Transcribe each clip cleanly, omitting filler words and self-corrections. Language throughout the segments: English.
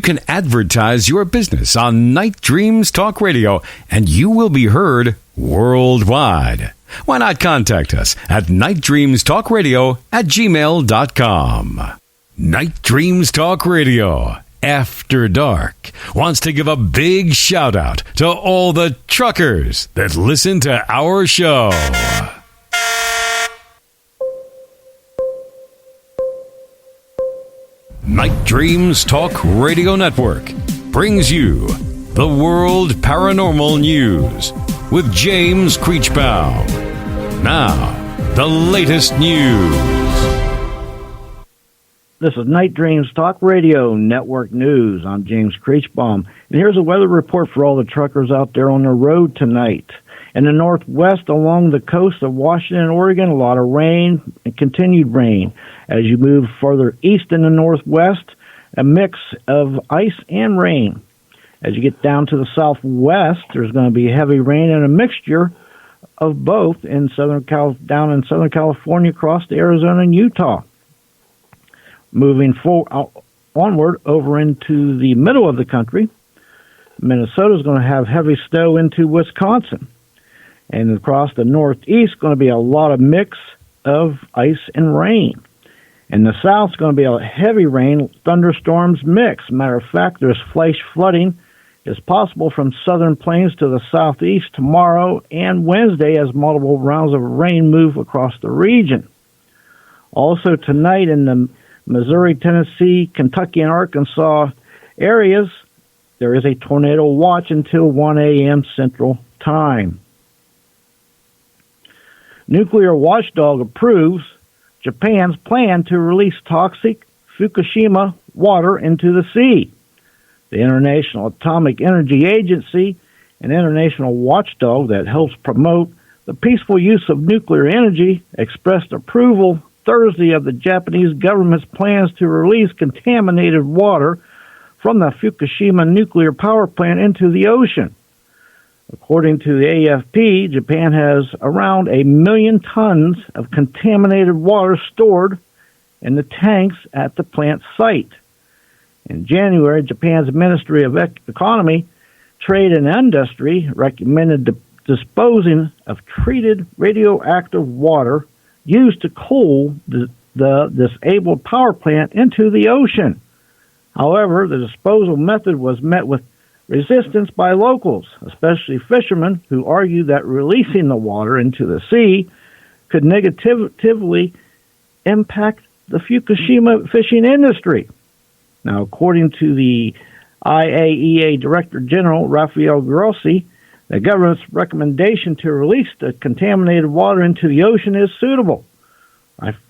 can advertise your business on Night Dreams Talk Radio, and you will be heard worldwide. Why not contact us at nightdreamstalkradio@gmail.com. Night Dreams Talk Radio, After Dark, wants to give a big shout out to all the truckers that listen to our show. Night Dreams Talk Radio Network brings you the World Paranormal News with James Creechbaum. Now, the latest news. This is Night Dreams Talk Radio Network News. I'm James Creechbaum, and here's a weather report for all the truckers out there on the road tonight. In the northwest along the coast of Washington and Oregon, a lot of rain and continued rain. As you move further east in the northwest, a mix of ice and rain. As you get down to the southwest, there's going to be heavy rain and a mixture of both in down in Southern California across to Arizona and Utah. Moving onward over into the middle of the country, Minnesota is going to have heavy snow into Wisconsin. And across the northeast, going to be a lot of mix of ice and rain. In the south, it's going to be a heavy rain, thunderstorms mix. Matter of fact, there's flash flooding is possible from southern plains to the southeast tomorrow and Wednesday as multiple rounds of rain move across the region. Also tonight in the Missouri, Tennessee, Kentucky, and Arkansas areas, there is a tornado watch until 1 a.m. Central Time. Nuclear watchdog approves Japan's plan to release toxic Fukushima water into the sea. The International Atomic Energy Agency, an international watchdog that helps promote the peaceful use of nuclear energy, expressed approval Thursday of the Japanese government's plans to release contaminated water from the Fukushima nuclear power plant into the ocean. According to the AFP, Japan has around 1 million tons of contaminated water stored in the tanks at the plant site. In January, Japan's Ministry of Economy, Trade and Industry recommended disposing of treated radioactive water used to cool the disabled power plant into the ocean. However, the disposal method was met with resistance by locals, especially fishermen, who argue that releasing the water into the sea could negatively impact the Fukushima fishing industry. Now, according to the IAEA Director General, Rafael Grossi, the government's recommendation to release the contaminated water into the ocean is suitable.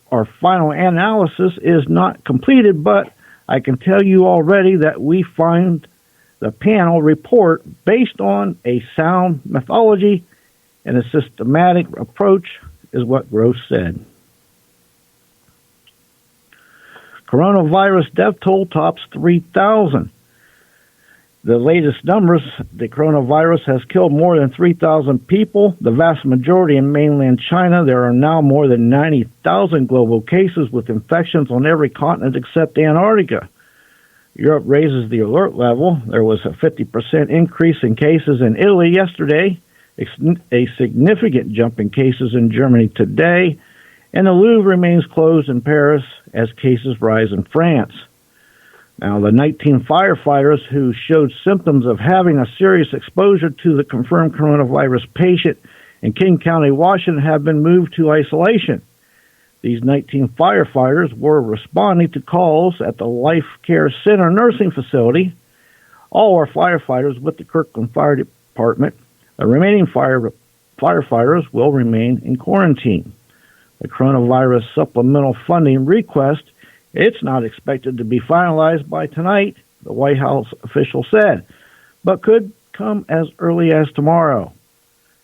Our final analysis is not completed, but I can tell you already that we find the panel report based on a sound methodology and a systematic approach, is what Gross said. Coronavirus death toll tops 3,000. The latest numbers, the coronavirus has killed more than 3,000 people, the vast majority in mainland China. There are now more than 90,000 global cases with infections on every continent except Antarctica. Europe raises the alert level. There was a 50% increase in cases in Italy yesterday, a significant jump in cases in Germany today, and the Louvre remains closed in Paris as cases rise in France. Now, the 19 firefighters who showed symptoms of having a serious exposure to the confirmed coronavirus patient in King County, Washington, have been moved to isolation. These 19 firefighters were responding to calls at the Life Care Center nursing facility. All are firefighters with the Kirkland Fire Department. The remaining firefighters will remain in quarantine. The coronavirus supplemental funding request, it's not expected to be finalized by tonight, the White House official said, but could come as early as tomorrow.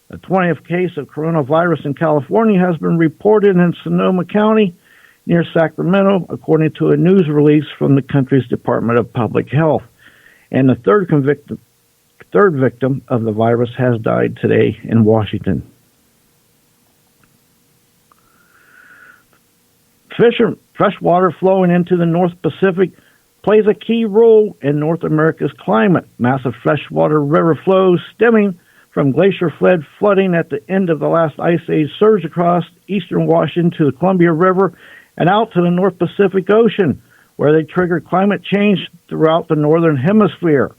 The 20th case of coronavirus in California has been reported in Sonoma County near Sacramento, according to a news release from the country's Department of Public Health. And the third victim of the virus has died today in Washington. Fresh water flowing into the North Pacific plays a key role in North America's climate. Massive freshwater river flows stemming from glacier-fed flooding at the end of the last ice age surged across eastern Washington to the Columbia River and out to the North Pacific Ocean, where they triggered climate change throughout the northern hemisphere.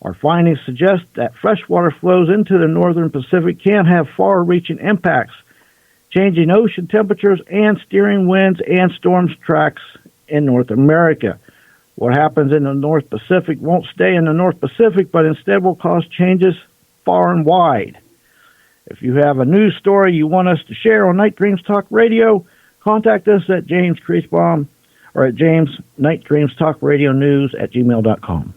Our findings suggest that freshwater flows into the northern Pacific can have far-reaching impacts, changing ocean temperatures and steering winds and storm tracks in North America. What happens in the North Pacific won't stay in the North Pacific, but instead will cause changes far and wide. If you have a news story you want us to share on Night Dreams Talk Radio, contact us at James Creasbaum or at James Night Dreams Talk Radio News at gmail.com.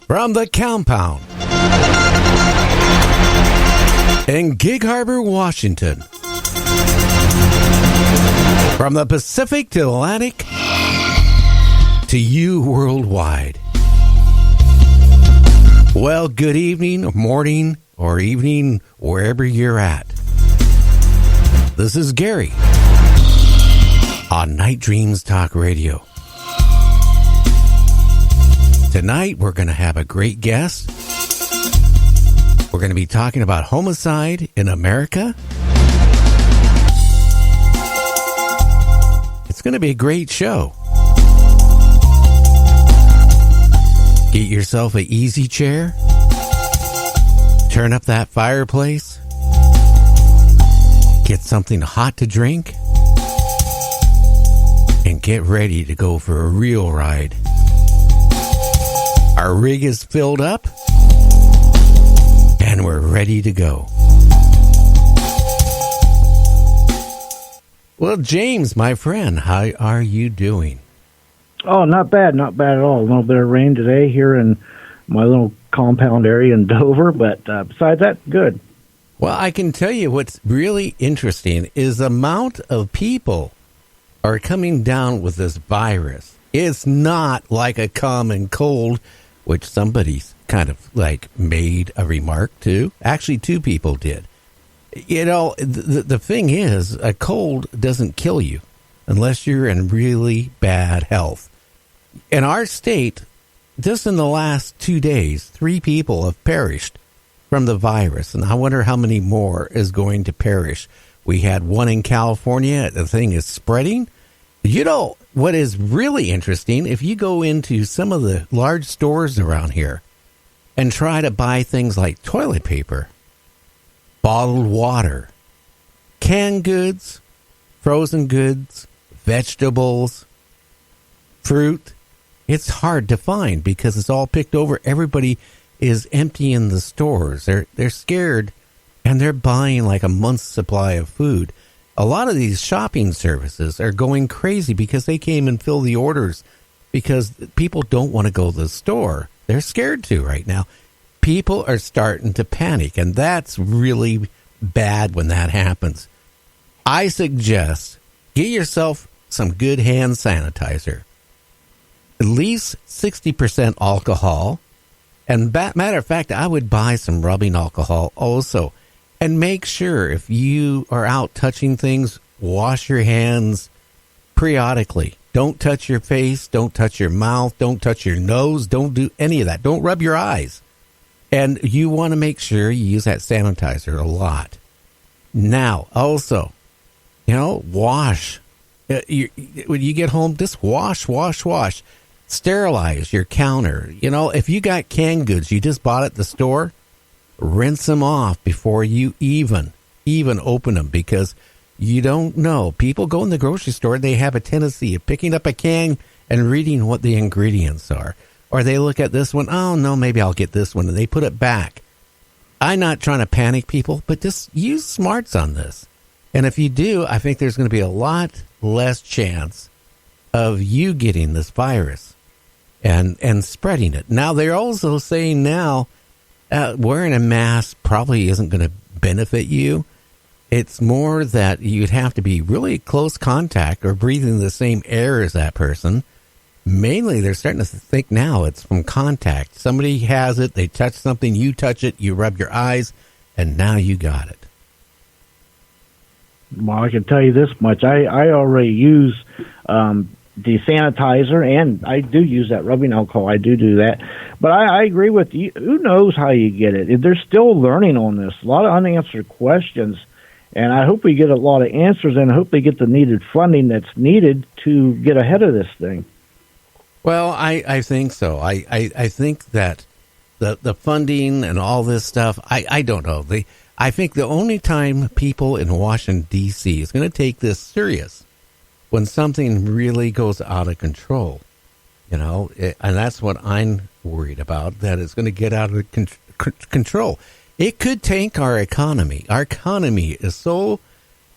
From the compound in Gig Harbor, Washington. From the Pacific to Atlantic to you worldwide. Well, good evening, morning, or evening, wherever you're at. This is Gary on Night Dreams Talk Radio. Tonight, we're going to have a great guest. We're going to be talking about Homicide in America. It's going to be a great show. Get yourself an easy chair. Turn up that fireplace. Get something hot to drink. And get ready to go for a real ride. Our rig is filled up. And we're ready to go. Well, James, my friend, how are you doing? Oh, not bad at all. A little bit of rain today here in my little compound area in Dover, but besides that, good. Well, I can tell you what's really interesting is the amount of people are coming down with this virus. It's not like a common cold, which somebody's kind of like made a remark to. Actually, two people did. You know, the thing is, a cold doesn't kill you unless you're in really bad health. In our state, just in the last 2 days, 3 people have perished from the virus, and I wonder how many more is going to perish. We had one in California. The thing is spreading. You know, what is really interesting, if you go into some of the large stores around here and try to buy things like toilet paper, bottled water, canned goods, frozen goods, vegetables, fruit, it's hard to find because it's all picked over. Everybody is emptying the stores. They're scared, and they're buying like a month's supply of food. A lot of these shopping services are going crazy because they came and fill the orders because people don't want to go to the store. They're scared to right now. People are starting to panic, and that's really bad when that happens. I suggest get yourself some good hand sanitizer. At least 60% alcohol. And matter of fact, I would buy some rubbing alcohol also. And make sure if you are out touching things, wash your hands periodically. Don't touch your face. Don't touch your mouth. Don't touch your nose. Don't do any of that. Don't rub your eyes. And you want to make sure you use that sanitizer a lot. Now, also, wash. When you get home, just wash. Sterilize your counter. If you got canned goods you just bought at the store, rinse them off before you even open them, because you don't know. People go in the grocery store, they have a tendency of picking up a can and reading what the ingredients are. Or they look at this one, oh no, maybe I'll get this one, and they put it back. I'm not trying to panic people, but just use smarts on this. And if you do, I think there's going to be a lot less chance of you getting this virus and spreading it. Now, they're also saying now wearing a mask probably isn't going to benefit you. It's more that you'd have to be really close contact or breathing the same air as that person mainly they're starting to think now it's from contact. Somebody has it, they touch something, you touch it, you rub your eyes, and now you got it. Well, I can tell you this much. I already use desanitizer, and I do use that rubbing alcohol. I do that. But I agree with you. Who knows how you get it? They're still learning on this. A lot of unanswered questions. And I hope we get a lot of answers, and I hope they get the needed funding that's needed to get ahead of this thing. Well, I think so. I think that the funding and all this stuff, I don't know. I think the only time people in Washington, D.C. is going to take this serious when something really goes out of control, and that's what I'm worried about, that it's going to get out of control. It could tank our economy. Our economy is so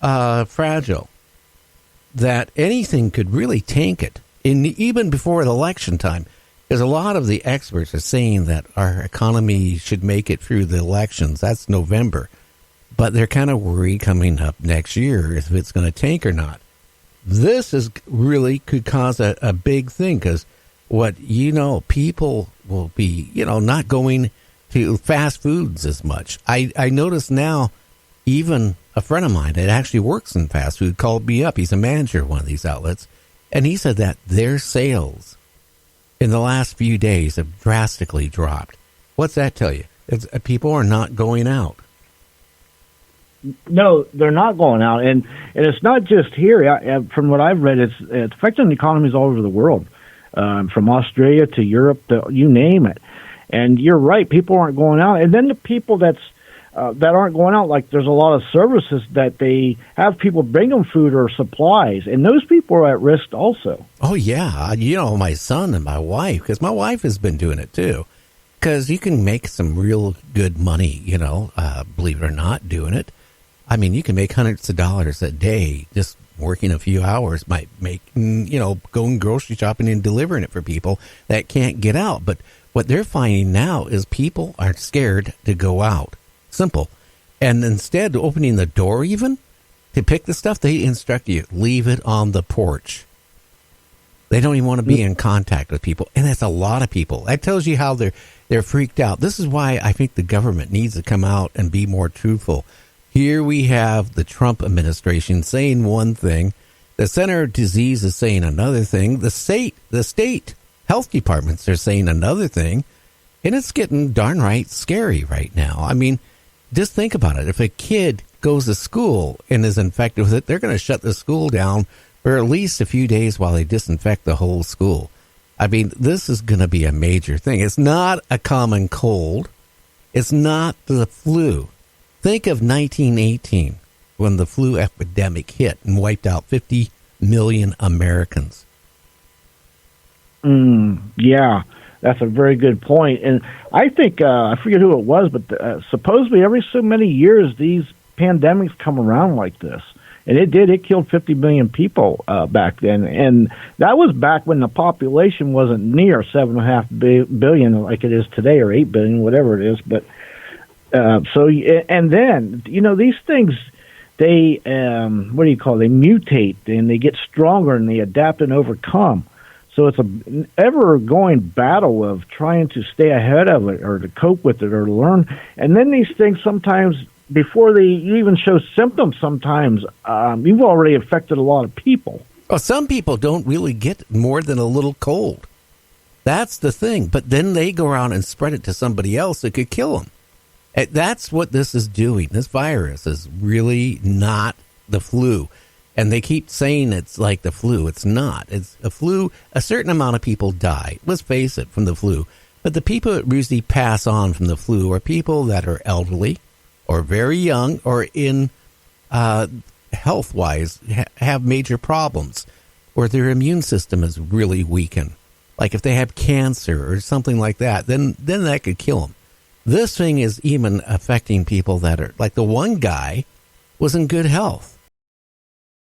fragile that anything could really tank it, even before the election time. Because a lot of the experts are saying that our economy should make it through the elections. That's November. But they're kind of worried coming up next year if it's going to tank or not. This is really could cause a big thing, because people will be, not going to fast foods as much. I notice now, even a friend of mine that actually works in fast food called me up. He's a manager of one of these outlets. And he said that their sales in the last few days have drastically dropped. What's that tell you? People are not going out. No, they're not going out, and it's not just here. From what I've read, it's affecting economies all over the world, from Australia to Europe, you name it. And you're right, people aren't going out. And then the people that aren't going out, like there's a lot of services that they have people bring them food or supplies, and those people are at risk also. Oh, yeah. My son and my wife, because my wife has been doing it too, because you can make some real good money, believe it or not, doing it. I mean, you can make hundreds of dollars a day just working a few hours, might make, going grocery shopping and delivering it for people that can't get out. But what they're finding now is people are scared to go out. Simple. And instead of opening the door even to pick the stuff, they instruct you, leave it on the porch. They don't even want to be in contact with people. And that's a lot of people. That tells you how they're freaked out. This is why I think the government needs to come out and be more truthful. Here we have the Trump administration saying one thing. The Center of Disease is saying another thing. The state health departments are saying another thing. And it's getting darn right scary right now. I mean, just think about it. If a kid goes to school and is infected with it, they're going to shut the school down for at least a few days while they disinfect the whole school. I mean, this is going to be a major thing. It's not a common cold. It's not the flu. Think of 1918 when the flu epidemic hit and wiped out 50 million Americans. Yeah, that's a very good point. And I think, I forget who it was, but supposedly every so many years these pandemics come around like this. And it killed 50 million people back then. And that was back when the population wasn't near 7.5 billion like it is today, or 8 billion, whatever it is. But and then, these things, they, they mutate, and they get stronger, and they adapt and overcome. So it's an ever-going battle of trying to stay ahead of it, or to cope with it, or to learn. And then these things sometimes, before you even show symptoms, sometimes you've already affected a lot of people. Well, some people don't really get more than a little cold. That's the thing. But then they go around and spread it to somebody else that could kill them. That's what this is doing. This virus is really not the flu. And they keep saying it's like the flu. It's not. It's a flu. A certain amount of people die, let's face it, from the flu. But the people that usually pass on from the flu are people that are elderly or very young or in health-wise have major problems, or their immune system is really weakened. Like if they have cancer or something like that, then that could kill them. This thing is even affecting people that are, like the one guy was in good health.